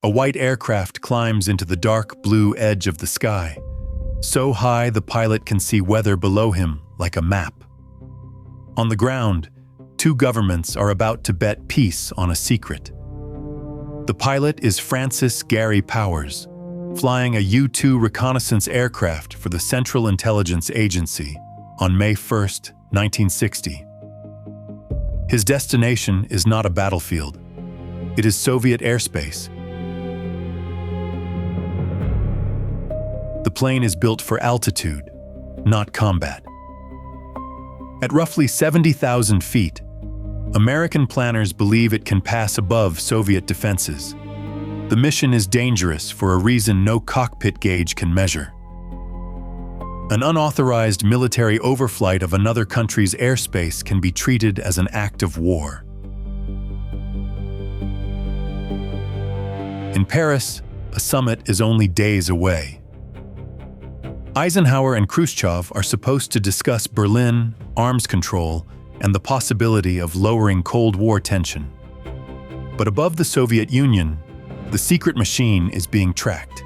A white aircraft climbs into the dark blue edge of the sky, so high the pilot can see weather below him like a map. On the ground, two governments are about to bet peace on a secret. The pilot is Francis Gary Powers, flying a U-2 reconnaissance aircraft for the Central Intelligence Agency on May 1, 1960. His destination is not a battlefield. It is Soviet airspace. The plane is built for altitude, not combat. At roughly 70,000 feet, American planners believe it can pass above Soviet defenses. The mission is dangerous for a reason no cockpit gauge can measure. An unauthorized military overflight of another country's airspace can be treated as an act of war. In Paris, a summit is only days away. Eisenhower and Khrushchev are supposed to discuss Berlin, arms control, and the possibility of lowering Cold War tension. But above the Soviet Union, the secret machine is being tracked.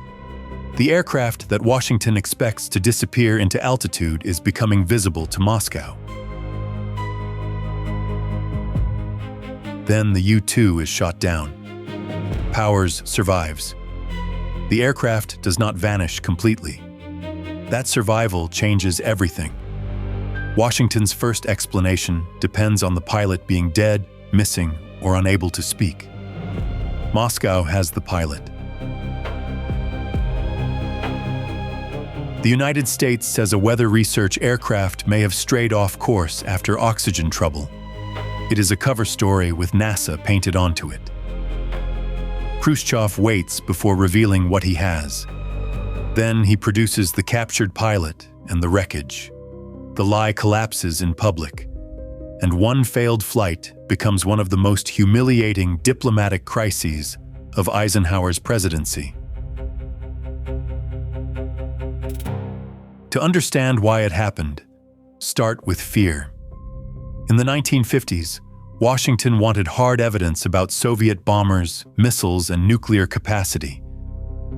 The aircraft that Washington expects to disappear into altitude is becoming visible to Moscow. Then the U-2 is shot down. Powers survives. The aircraft does not vanish completely. That survival changes everything. Washington's first explanation depends on the pilot being dead, missing, or unable to speak. Moscow has the pilot. The United States says a weather research aircraft may have strayed off course after oxygen trouble. It is a cover story with NASA painted onto it. Khrushchev waits before revealing what he has. Then he produces the captured pilot and the wreckage. The lie collapses in public, and one failed flight becomes one of the most humiliating diplomatic crises of Eisenhower's presidency. To understand why it happened, start with fear. In the 1950s, Washington wanted hard evidence about Soviet bombers, missiles, and nuclear capacity.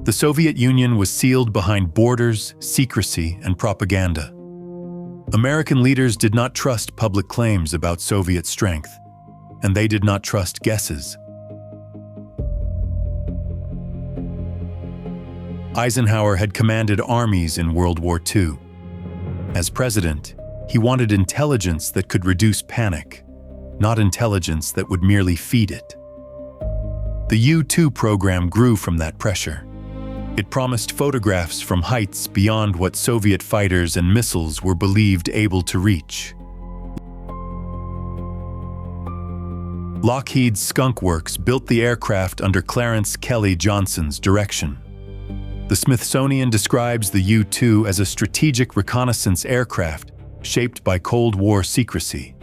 The Soviet Union was sealed behind borders, secrecy, and propaganda. American leaders did not trust public claims about Soviet strength, and they did not trust guesses. Eisenhower had commanded armies in World War II. As president, he wanted intelligence that could reduce panic, not intelligence that would merely feed it. The U-2 program grew from that pressure. It promised photographs from heights beyond what Soviet fighters and missiles were believed able to reach. Lockheed's Skunk Works built the aircraft under Clarence Kelly Johnson's direction. The Smithsonian describes the U-2 as a strategic reconnaissance aircraft shaped by Cold War secrecy.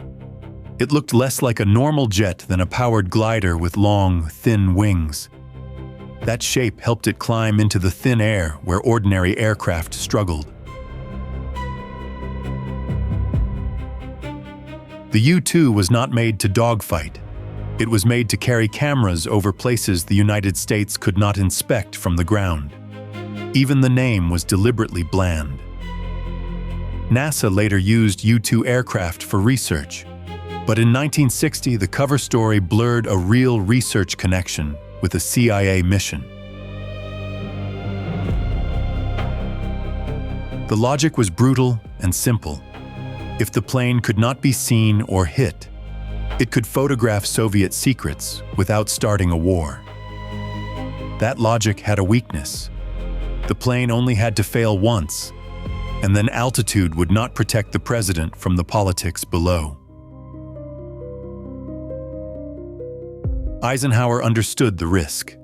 It looked less like a normal jet than a powered glider with long, thin wings. That shape helped it climb into the thin air where ordinary aircraft struggled. The U-2 was not made to dogfight. It was made to carry cameras over places the United States could not inspect from the ground. Even the name was deliberately bland. NASA later used U-2 aircraft for research, but in 1960 the cover story blurred a real research connection with a CIA mission. The logic was brutal and simple. If the plane could not be seen or hit, it could photograph Soviet secrets without starting a war. That logic had a weakness. The plane only had to fail once, and then altitude would not protect the president from the politics below. Eisenhower understood the risk.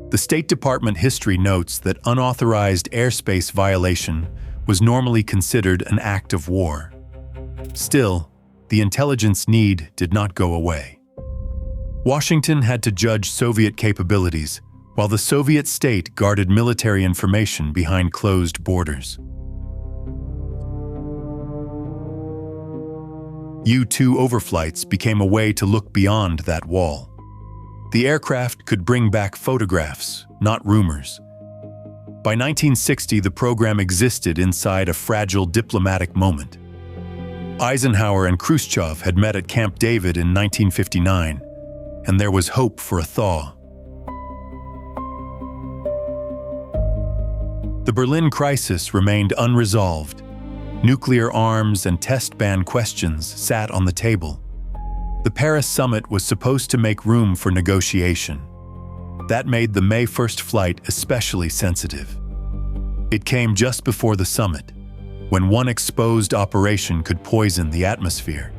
The State Department history notes that unauthorized airspace violation was normally considered an act of war. Still, the intelligence need did not go away. Washington had to judge Soviet capabilities, while the Soviet state guarded military information behind closed borders. U-2 overflights became a way to look beyond that wall. The aircraft could bring back photographs, not rumors. By 1960, the program existed inside a fragile diplomatic moment. Eisenhower and Khrushchev had met at Camp David in 1959, and there was hope for a thaw. The Berlin crisis remained unresolved. Nuclear arms and test ban questions sat on the table. The Paris summit was supposed to make room for negotiation. That made the May 1st flight especially sensitive. It came just before the summit, when one exposed operation could poison the atmosphere.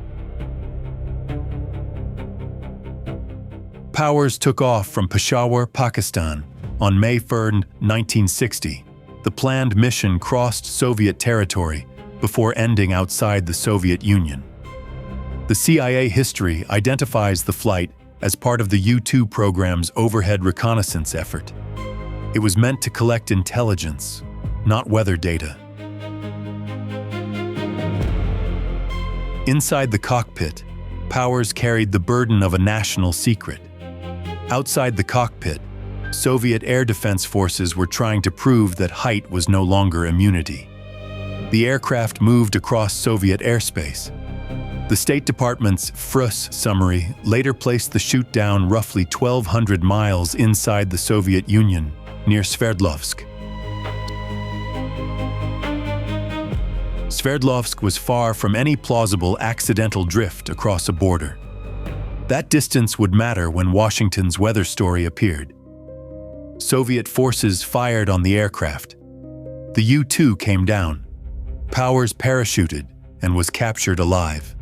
Powers took off from Peshawar, Pakistan, on May 3, 1960. The planned mission crossed Soviet territory before ending outside the Soviet Union. The CIA history identifies the flight as part of the U-2 program's overhead reconnaissance effort. It was meant to collect intelligence, not weather data. Inside the cockpit, Powers carried the burden of a national secret. Outside the cockpit, Soviet air defense forces were trying to prove that height was no longer immunity. The aircraft moved across Soviet airspace. The State Department's FRUS summary later placed the shoot-down roughly 1,200 miles inside the Soviet Union, near Sverdlovsk. Sverdlovsk was far from any plausible accidental drift across a border. That distance would matter when Washington's weather story appeared. Soviet forces fired on the aircraft. The U-2 came down. Powers parachuted and was captured alive.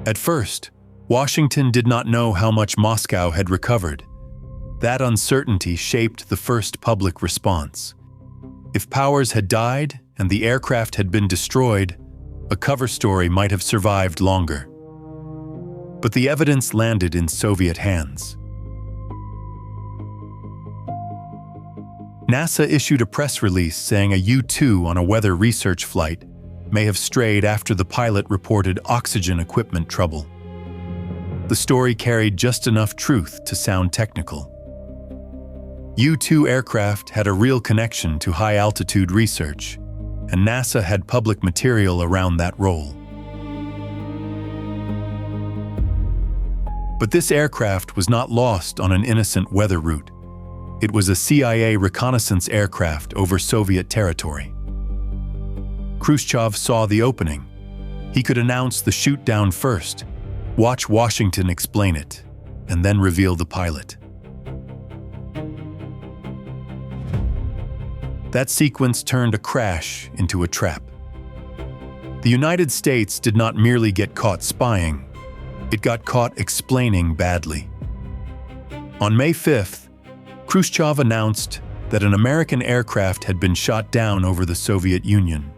At first, Washington did not know how much Moscow had recovered. That uncertainty shaped the first public response. If Powers had died and the aircraft had been destroyed, a cover story might have survived longer. But the evidence landed in Soviet hands. NASA issued a press release saying a U-2 on a weather research flight may have strayed after the pilot reported oxygen equipment trouble. The story carried just enough truth to sound technical. U-2 aircraft had a real connection to high-altitude research, and NASA had public material around that role. But this aircraft was not lost on an innocent weather route. It was a CIA reconnaissance aircraft over Soviet territory. Khrushchev saw the opening. He could announce the shoot-down first, watch Washington explain it, and then reveal the pilot. That sequence turned a crash into a trap. The United States did not merely get caught spying, it got caught explaining badly. On May 5th, Khrushchev announced that an American aircraft had been shot down over the Soviet Union.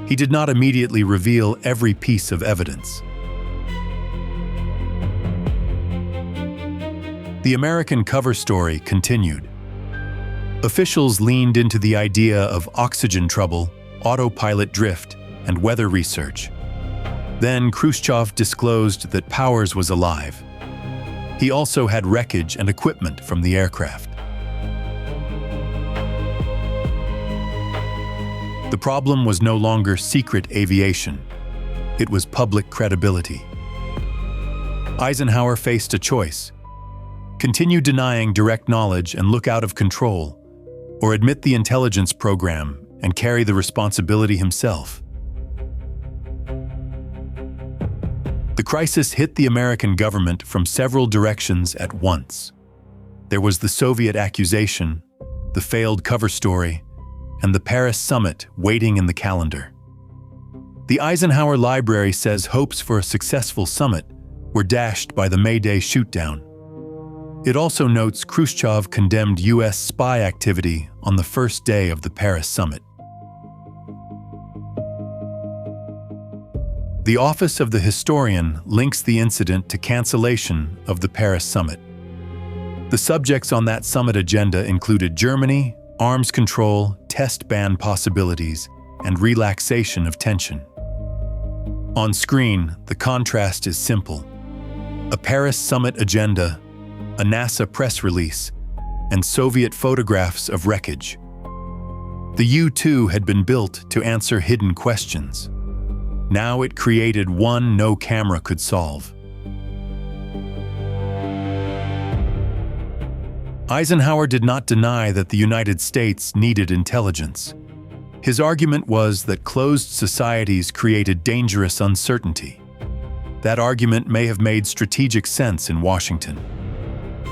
He did not immediately reveal every piece of evidence. The American cover story continued. Officials leaned into the idea of oxygen trouble, autopilot drift, and weather research. Then Khrushchev disclosed that Powers was alive. He also had wreckage and equipment from the aircraft. The problem was no longer secret aviation. It was public credibility. Eisenhower faced a choice: continue denying direct knowledge and look out of control, or admit the intelligence program and carry the responsibility himself. The crisis hit the American government from several directions at once. There was the Soviet accusation, the failed cover story, and the Paris summit waiting in the calendar. The Eisenhower Library says hopes for a successful summit were dashed by the May Day shootdown. It also notes Khrushchev condemned U.S. spy activity on the first day of the Paris summit. The Office of the Historian links the incident to cancellation of the Paris summit. The subjects on that summit agenda included Germany, arms control, test ban possibilities, and relaxation of tension. On screen, the contrast is simple. A Paris summit agenda, a NASA press release, and Soviet photographs of wreckage. The U-2 had been built to answer hidden questions. Now it created one no camera could solve. Eisenhower did not deny that the United States needed intelligence. His argument was that closed societies created dangerous uncertainty. That argument may have made strategic sense in Washington.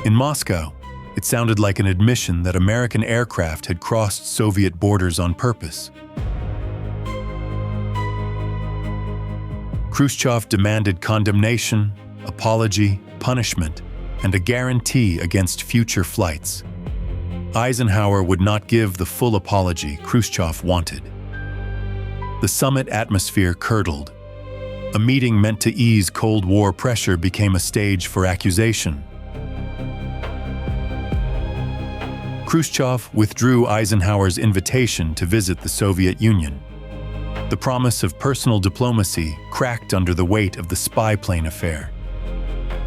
In Moscow, it sounded like an admission that American aircraft had crossed Soviet borders on purpose. Khrushchev demanded condemnation, apology, punishment, and a guarantee against future flights. Eisenhower would not give the full apology Khrushchev wanted. The summit atmosphere curdled. A meeting meant to ease Cold War pressure became a stage for accusation. Khrushchev withdrew Eisenhower's invitation to visit the Soviet Union. The promise of personal diplomacy cracked under the weight of the spy plane affair.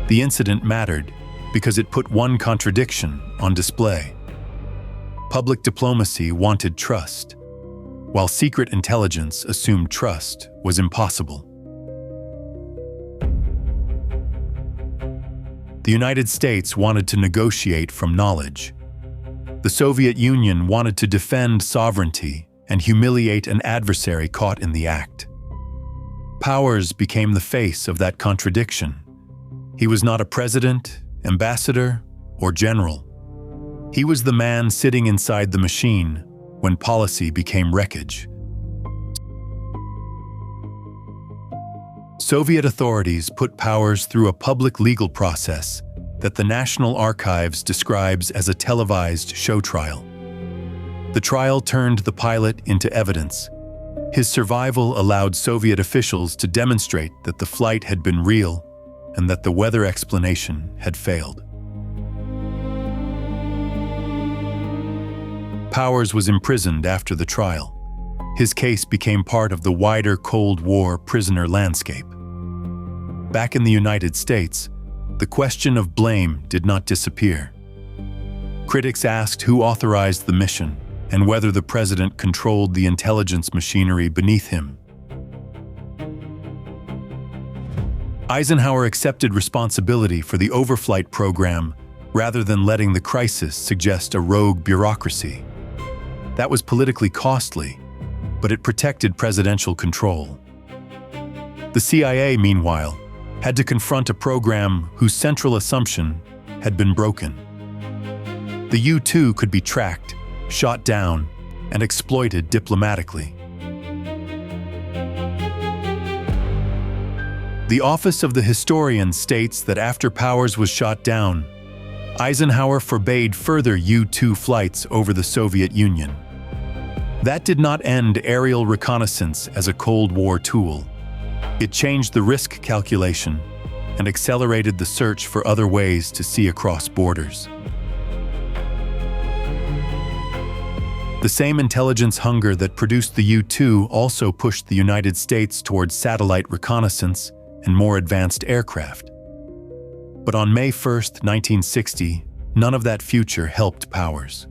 The incident mattered because it put one contradiction on display. Public diplomacy wanted trust, while secret intelligence assumed trust was impossible. The United States wanted to negotiate from knowledge. The Soviet Union wanted to defend sovereignty and humiliate an adversary caught in the act. Powers became the face of that contradiction. He was not a president, ambassador, or general. He was the man sitting inside the machine when policy became wreckage. Soviet authorities put Powers through a public legal process that the National Archives describes as a televised show trial. The trial turned the pilot into evidence. His survival allowed Soviet officials to demonstrate that the flight had been real and that the weather explanation had failed. Powers was imprisoned after the trial. His case became part of the wider Cold War prisoner landscape. Back in the United States, the question of blame did not disappear. Critics asked who authorized the mission and whether the president controlled the intelligence machinery beneath him. Eisenhower accepted responsibility for the overflight program rather than letting the crisis suggest a rogue bureaucracy. That was politically costly, but it protected presidential control. The CIA, meanwhile, had to confront a program whose central assumption had been broken. The U-2 could be tracked, shot down, and exploited diplomatically. The Office of the Historian states that after Powers was shot down, Eisenhower forbade further U-2 flights over the Soviet Union. That did not end aerial reconnaissance as a Cold War tool. It changed the risk calculation and accelerated the search for other ways to see across borders. The same intelligence hunger that produced the U-2 also pushed the United States towards satellite reconnaissance and more advanced aircraft. But on May 1, 1960, none of that future helped Powers.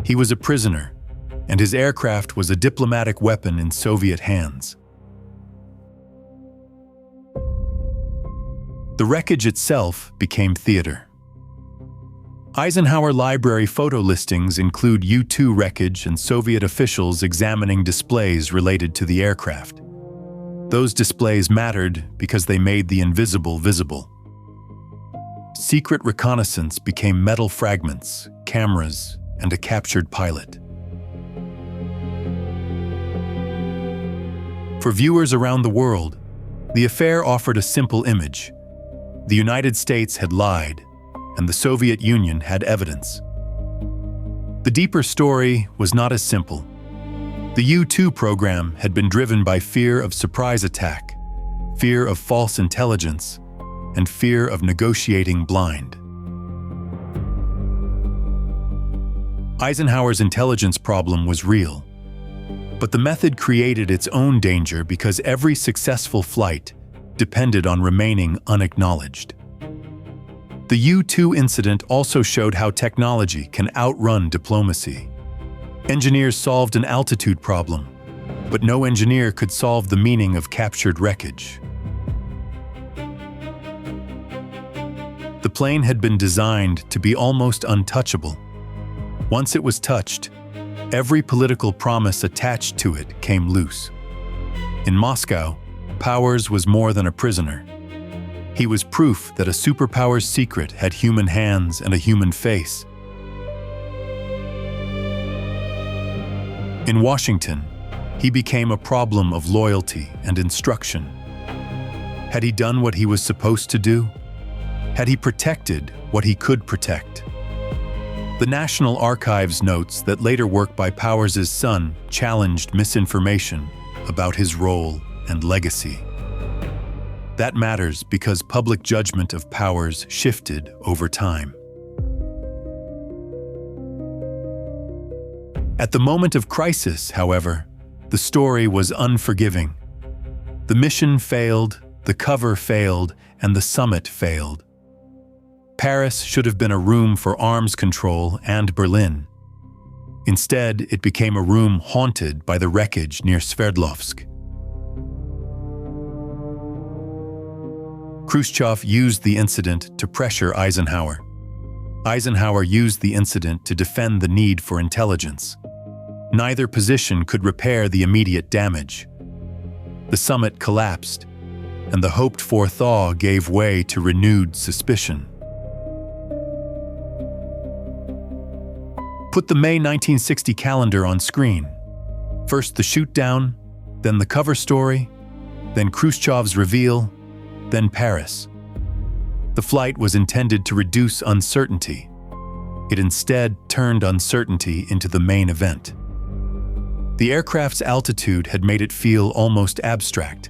He was a prisoner, and his aircraft was a diplomatic weapon in Soviet hands. The wreckage itself became theater. Eisenhower Library photo listings include U-2 wreckage and Soviet officials examining displays related to the aircraft. Those displays mattered because they made the invisible visible. Secret reconnaissance became metal fragments, cameras, and a captured pilot. For viewers around the world, the affair offered a simple image. The United States had lied, and the Soviet Union had evidence. The deeper story was not as simple. The U-2 program had been driven by fear of surprise attack, fear of false intelligence, and fear of negotiating blind. Eisenhower's intelligence problem was real, but the method created its own danger because every successful flight depended on remaining unacknowledged. The U-2 incident also showed how technology can outrun diplomacy. Engineers solved an altitude problem, but no engineer could solve the meaning of captured wreckage. The plane had been designed to be almost untouchable. Once it was touched, every political promise attached to it came loose. In Moscow, Powers was more than a prisoner. He was proof that a superpower's secret had human hands and a human face. In Washington, he became a problem of loyalty and instruction. Had he done what he was supposed to do? Had he protected what he could protect? The National Archives notes that later work by Powers' son challenged misinformation about his role and legacy. That matters because public judgment of Powers shifted over time. At the moment of crisis, however, the story was unforgiving. The mission failed, the cover failed, and the summit failed. Paris should have been a room for arms control and Berlin. Instead, it became a room haunted by the wreckage near Sverdlovsk. Khrushchev used the incident to pressure Eisenhower. Eisenhower used the incident to defend the need for intelligence. Neither position could repair the immediate damage. The summit collapsed, and the hoped-for thaw gave way to renewed suspicion. Put the May 1960 calendar on screen. First the shoot-down, then the cover story, then Khrushchev's reveal, then Paris. The flight was intended to reduce uncertainty. It instead turned uncertainty into the main event. The aircraft's altitude had made it feel almost abstract,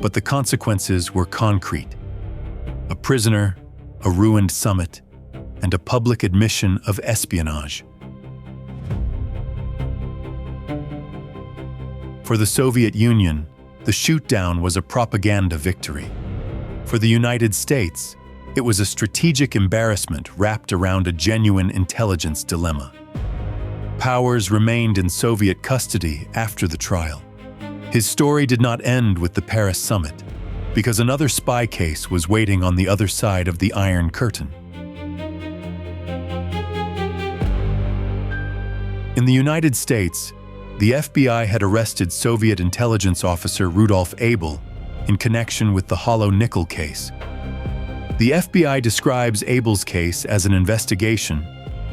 but the consequences were concrete. A prisoner, a ruined summit, and a public admission of espionage. For the Soviet Union, the shoot-down was a propaganda victory. For the United States, it was a strategic embarrassment wrapped around a genuine intelligence dilemma. Powers remained in Soviet custody after the trial. His story did not end with the Paris summit, because another spy case was waiting on the other side of the Iron Curtain. In the United States, the FBI had arrested Soviet intelligence officer Rudolf Abel in connection with the hollow nickel case. The FBI describes Abel's case as an investigation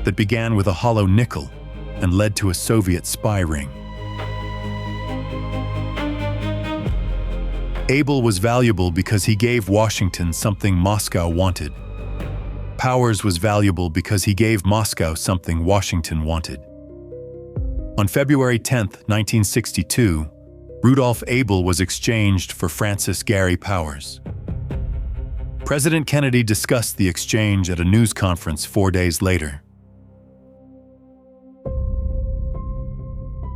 that began with a hollow nickel and led to a Soviet spy ring. Abel was valuable because he gave Washington something Moscow wanted. Powers was valuable because he gave Moscow something Washington wanted. On February 10, 1962, Rudolf Abel was exchanged for Francis Gary Powers. President Kennedy discussed the exchange at a news conference 4 days later.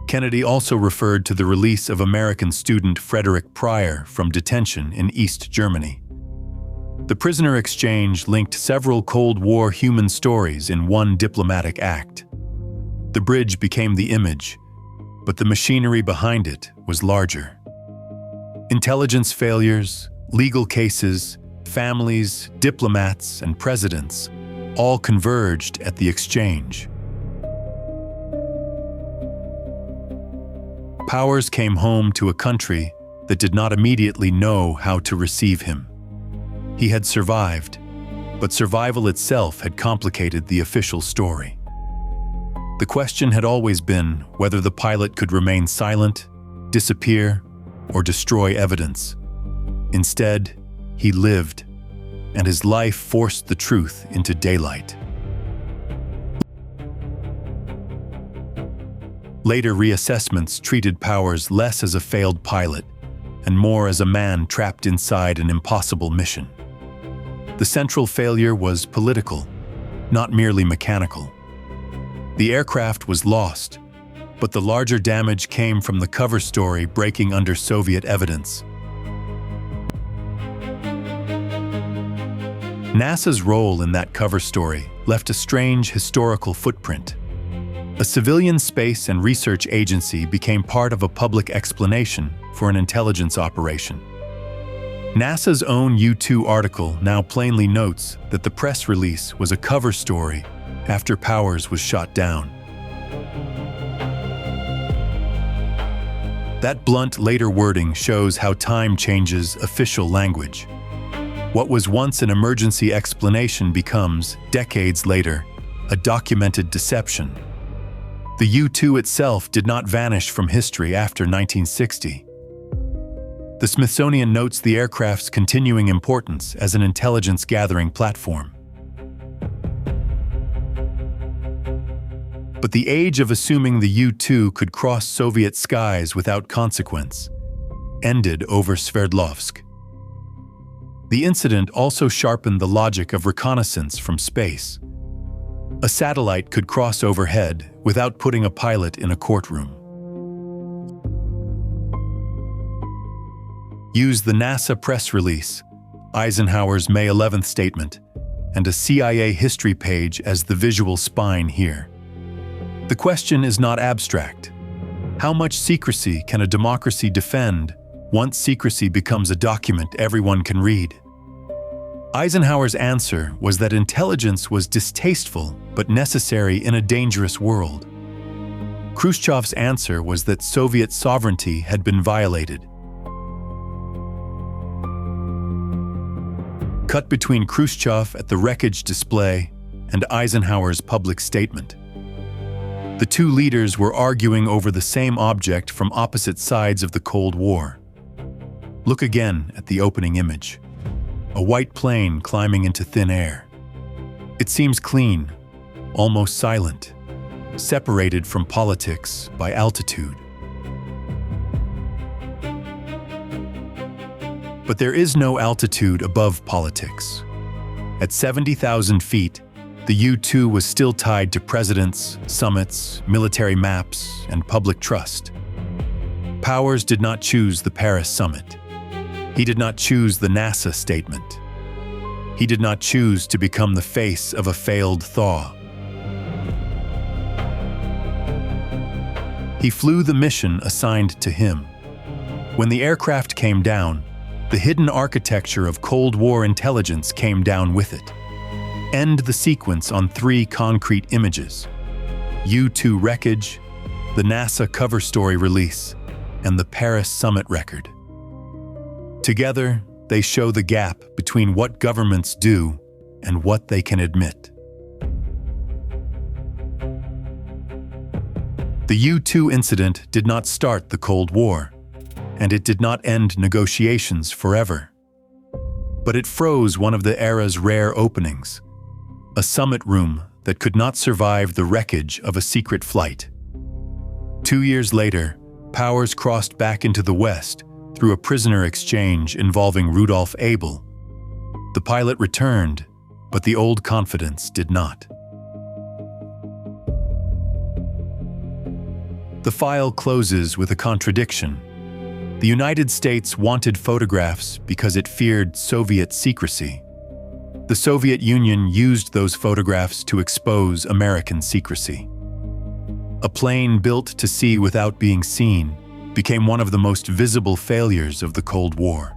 Kennedy also referred to the release of American student Frederick Pryor from detention in East Germany. The prisoner exchange linked several Cold War human stories in one diplomatic act. The bridge became the image, but the machinery behind it was larger. Intelligence failures, legal cases, families, diplomats, and presidents all converged at the exchange. Powers came home to a country that did not immediately know how to receive him. He had survived, but survival itself had complicated the official story. The question had always been whether the pilot could remain silent, disappear, or destroy evidence. Instead, he lived, and his life forced the truth into daylight. Later reassessments treated Powers less as a failed pilot and more as a man trapped inside an impossible mission. The central failure was political, not merely mechanical. The aircraft was lost, but the larger damage came from the cover story breaking under Soviet evidence. NASA's role in that cover story left a strange historical footprint. A civilian space and research agency became part of a public explanation for an intelligence operation. NASA's own U-2 article now plainly notes that the press release was a cover story after Powers was shot down. That blunt later wording shows how time changes official language. What was once an emergency explanation becomes, decades later, a documented deception. The U-2 itself did not vanish from history after 1960. The Smithsonian notes the aircraft's continuing importance as an intelligence-gathering platform. But the age of assuming the U-2 could cross Soviet skies without consequence ended over Sverdlovsk. The incident also sharpened the logic of reconnaissance from space. A satellite could cross overhead without putting a pilot in a courtroom. Use the NASA press release, Eisenhower's May 11th statement, and a CIA history page as the visual spine here. The question is not abstract. How much secrecy can a democracy defend once secrecy becomes a document everyone can read? Eisenhower's answer was that intelligence was distasteful but necessary in a dangerous world. Khrushchev's answer was that Soviet sovereignty had been violated. Cut between Khrushchev at the wreckage display and Eisenhower's public statement. The two leaders were arguing over the same object from opposite sides of the Cold War. Look again at the opening image. A white plane climbing into thin air. It seems clean, almost silent, separated from politics by altitude. But there is no altitude above politics. At 70,000 feet, the U-2 was still tied to presidents, summits, military maps, and public trust. Powers did not choose the Paris summit. He did not choose the NASA statement. He did not choose to become the face of a failed thaw. He flew the mission assigned to him. When the aircraft came down, the hidden architecture of Cold War intelligence came down with it. End the sequence on 3 concrete images: U-2 wreckage, the NASA cover story release, and the Paris summit record. Together, they show the gap between what governments do and what they can admit. The U-2 incident did not start the Cold War, and it did not end negotiations forever. But it froze one of the era's rare openings, a summit room that could not survive the wreckage of a secret flight. 2 years later, Powers crossed back into the West through a prisoner exchange involving Rudolf Abel. The pilot returned, but the old confidence did not. The file closes with a contradiction. The United States wanted photographs because it feared Soviet secrecy. The Soviet Union used those photographs to expose American secrecy. A plane built to see without being seen became one of the most visible failures of the Cold War.